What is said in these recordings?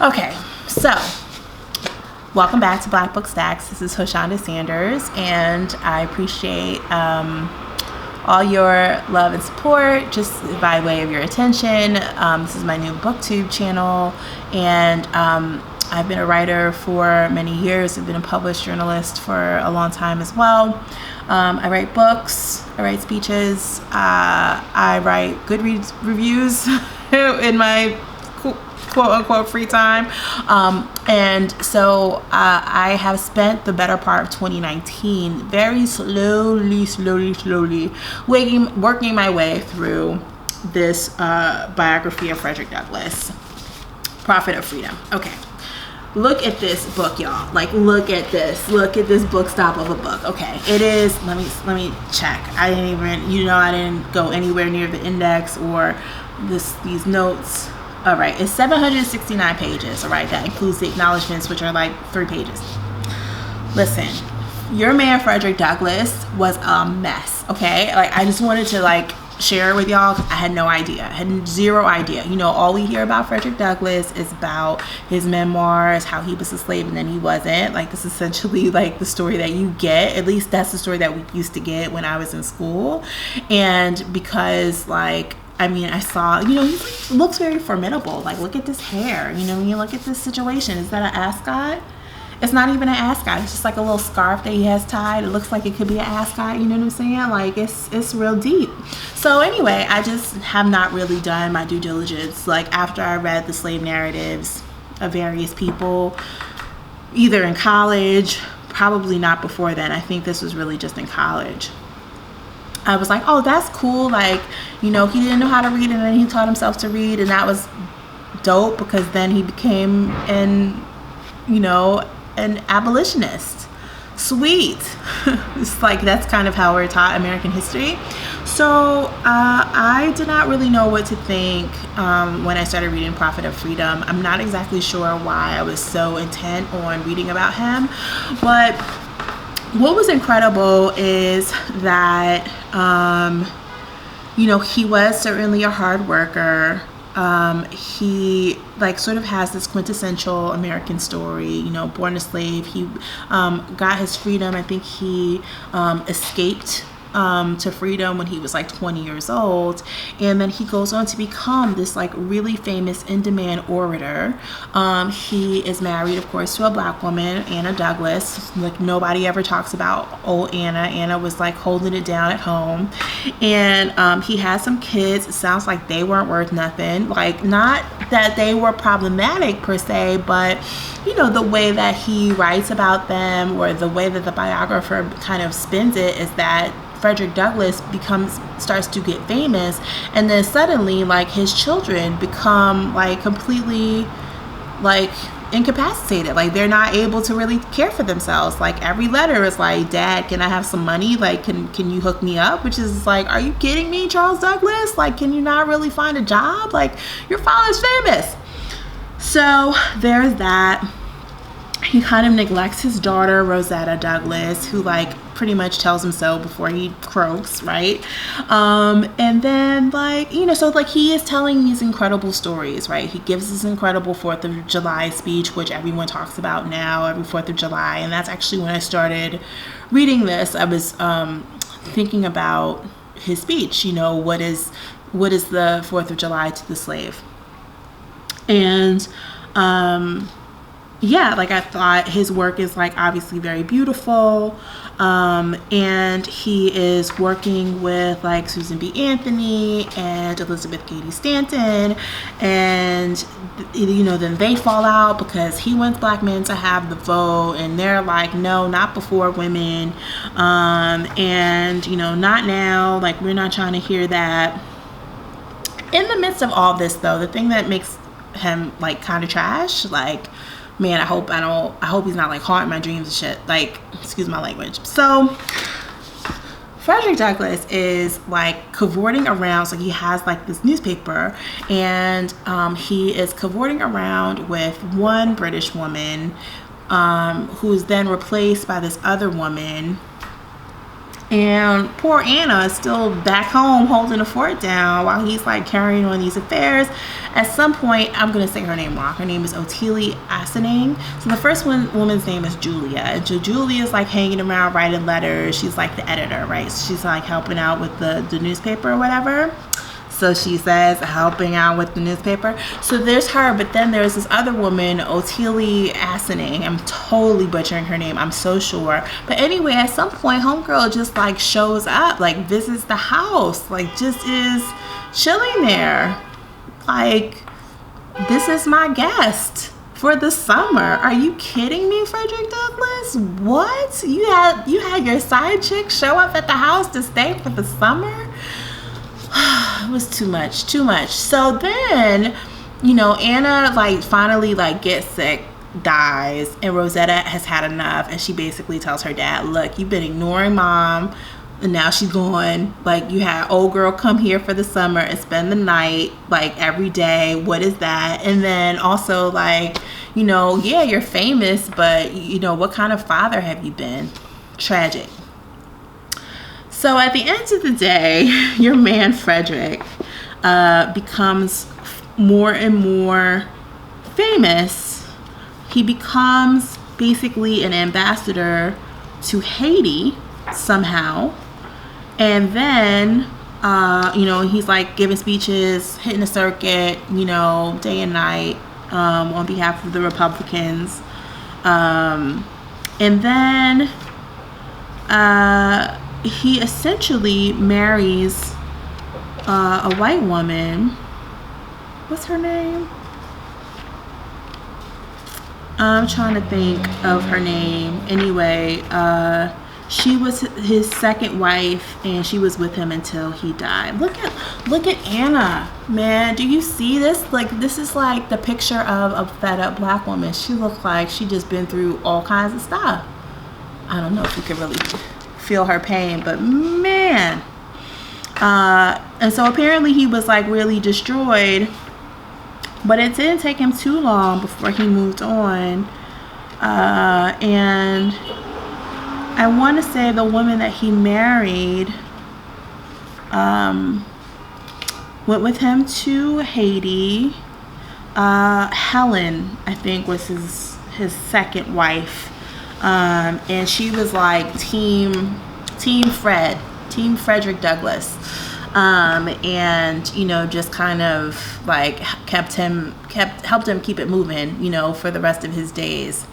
Okay, so welcome back to Black Book Stacks. This is Hoshonda Sanders, and I appreciate all your love and support just by way of your attention. This is my new booktube channel, and I've been a writer for many years. I've been a published journalist for a long time as well. I write books, I write speeches, I write Goodreads reviews in my quote unquote free time. And so I have spent the better part of 2019 very slowly working my way through this biography of Frederick Douglass, Prophet of Freedom. Okay. Look at this book, y'all. Like, look at this book stop of a book. Okay, it is, let me check. I didn't go anywhere near the index or these notes. All right, it's 769 pages. All right, that includes the acknowledgments, which are like 3 pages. Listen, your man Frederick Douglass was a mess. Okay, like I just wanted to share it with y'all because I had no idea. I had zero idea. All we hear about Frederick Douglass is about his memoirs, how he was a slave and then he wasn't. Like, this is essentially like the story that you get. At least that's the story that we used to get when I was in school. And because I saw, he looks very formidable. Like, look at this hair. When you look at this situation, is that an ascot? It's not even an ascot. It's just like a little scarf that he has tied. It looks like it could be an ascot. You know what I'm saying? Like, it's real deep. So anyway, I just have not really done my due diligence. Like, after I read the slave narratives of various people, either in college, probably not before then. I think this was really just in college. I was like, oh, that's cool. Like, he didn't know how to read and then he taught himself to read. And that was dope because then he became an abolitionist. Sweet. It's like, that's kind of how we're taught American history. So I did not really know what to think when I started reading Prophet of Freedom. I'm not exactly sure why I was so intent on reading about him. But what was incredible is that, he was certainly a hard worker. He sort of has this quintessential American story, born a slave. He got his freedom. I think he escaped to freedom when he was 20 years old, and then he goes on to become this really famous in-demand orator. He is married, of course, to a Black woman, Anna Douglass. Nobody ever talks about old Anna. Anna was holding it down at home, and he has some kids. It sounds like they weren't worth nothing. Not that they were problematic per se, but the way that he writes about them, or the way that the biographer kind of spins it, is that Frederick Douglass starts to get famous, and then suddenly his children become completely incapacitated. They're not able to really care for themselves. Every letter is Dad, can I have some money? Can you hook me up? Which is are you kidding me, Charles Douglas? Can you not really find a job? Your father's famous. So there's that. He kind of neglects his daughter, Rosetta Douglass, who pretty much tells him so before he croaks, right? And then so he is telling these incredible stories, right? He gives this incredible 4th of July speech, which everyone talks about now every 4th of July. And that's actually when I started reading this. I was thinking about his speech, what is the 4th of July to the slave? And I thought his work is obviously very beautiful, and he is working with Susan B. Anthony and Elizabeth Cady Stanton, and then they fall out because he wants Black men to have the vote, and they're no, not before women, and not now, we're not trying to hear that. In the midst of all this, though, the thing that makes him kind of trash, man, I hope he's not haunting my dreams and shit. Excuse my language. So Frederick Douglass is cavorting around. So he has this newspaper, and he is cavorting around with one British woman, who's then replaced by this other woman. And poor Anna is still back home holding the fort down while he's like carrying on these affairs. At some point, I'm going to say her name wrong. Her name is Ottilie Asenaing. So the first woman's name is Julia. And Julia is like hanging around writing letters. She's like the editor, right? She's like helping out with the newspaper or whatever. So she says, helping out with the newspaper. So there's her, but then there's this other woman, Ottilie Asenaing. I'm totally butchering her name, I'm so sure. But anyway, at some point, homegirl just like shows up, like visits the house, like just is chilling there. Like, this is my guest for the summer. Are you kidding me, Frederick Douglass? What? You had your side chick show up at the house to stay for the summer? It was too much. So then, Anna like finally like gets sick, dies, and Rosetta has had enough, and she basically tells her dad, look, you've been ignoring mom, and now she's gone. Like, you had old girl come here for the summer and spend the night like every day. What is that? And then also like, yeah, you're famous, but what kind of father have you been? Tragic. So at the end of the day, your man Frederick becomes more and more famous. He becomes basically an ambassador to Haiti somehow. And then, he's like giving speeches, hitting the circuit, day and night on behalf of the Republicans. And then he essentially marries a white woman. What's her name? I'm trying to think of her name. Anyway, she was his second wife, and she was with him until he died. Look at Anna, man. Do you see this? Like, this is like the picture of a fed up black woman. She looked like she just been through all kinds of stuff. I don't know if you could really feel her pain, but man. And so apparently he was like really destroyed, but it didn't take him too long before he moved on. And I want to say the woman that he married went with him to Haiti. Helen, I think, was his second wife. And she was like team Frederick Douglass. And just kind of like helped him keep it moving, for the rest of his days.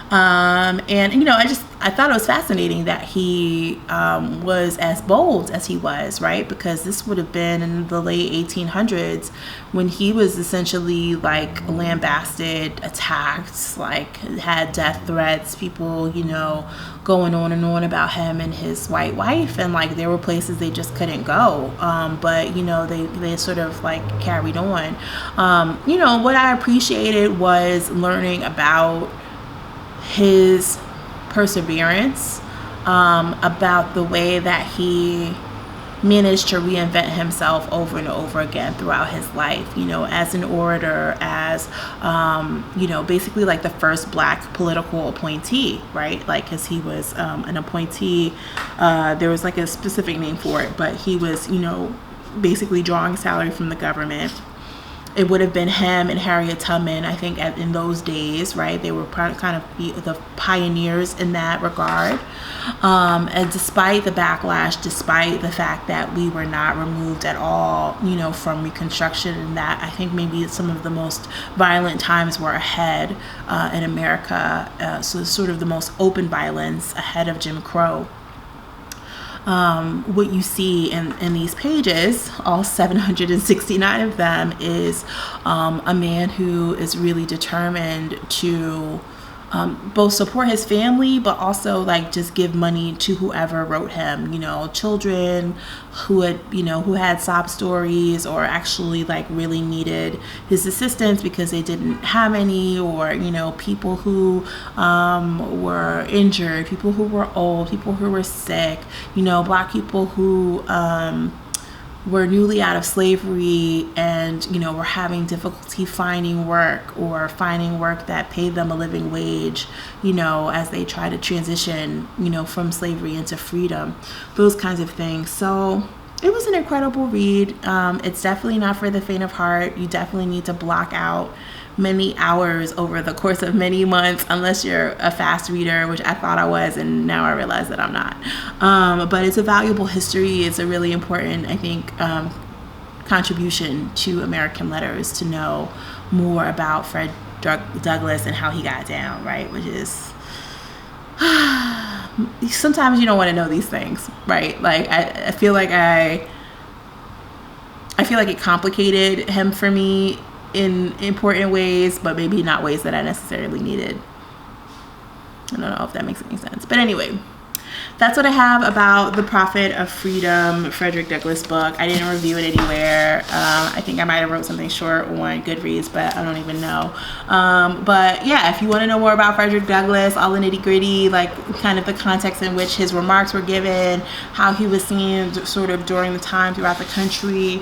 And I thought it was fascinating that he was as bold as he was, right? Because this would have been in the late 1800s when he was essentially like lambasted, attacked, like had death threats, people, going on and on about him and his white wife, and like there were places they just couldn't go. But they sort of like carried on. What I appreciated was learning about his perseverance, about the way that he managed to reinvent himself over and over again throughout his life, as an orator, as basically like the first black political appointee, right? Like, because he was an appointee, there was like a specific name for it, but he was basically drawing salary from the government. It would have been him and Harriet Tubman, I think, in those days, right? They were kind of the pioneers in that regard. And despite the backlash, despite the fact that we were not removed at all, from Reconstruction, and that I think maybe some of the most violent times were ahead in America. So sort of the most open violence ahead of Jim Crow. What you see in these pages, all 769 of them, is a man who is really determined to both support his family, but also like just give money to whoever wrote him, children who had sob stories or actually like really needed his assistance because they didn't have any, or people who were injured, people who were old, people who were sick, black people who were newly out of slavery and, you know, were having difficulty finding work or finding work that paid them a living wage, you know, as they try to transition, you know, from slavery into freedom, those kinds of things. So it was an incredible read. It's definitely not for the faint of heart. You definitely need to block out many hours over the course of many months, unless you're a fast reader, which I thought I was, and now I realize that I'm not. But it's a valuable history. It's a really important, I think, contribution to American letters to know more about Fred Douglass and how he got down, right? Which is, sometimes you don't want to know these things, right? Like, I feel like it complicated him for me in important ways, but maybe not ways that I necessarily needed. I don't know if that makes any sense. But anyway, that's what I have about The Prophet of Freedom, Frederick Douglass book. I didn't review it anywhere. I think I might have wrote something short on Goodreads, but I don't even know. But yeah, if you want to know more about Frederick Douglass, all the nitty gritty, like kind of the context in which his remarks were given, how he was seen sort of during the time throughout the country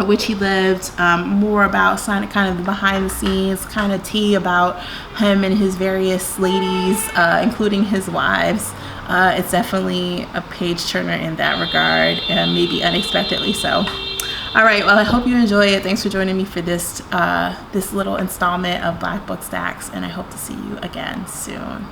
which he lived, more about kind of the behind the scenes kind of tea about him and his various ladies, including his wives. It's definitely a page turner in that regard, and maybe unexpectedly so. All right, well, I hope you enjoy it. Thanks for joining me for this little installment of Black Book Stacks, and I hope to see you again soon.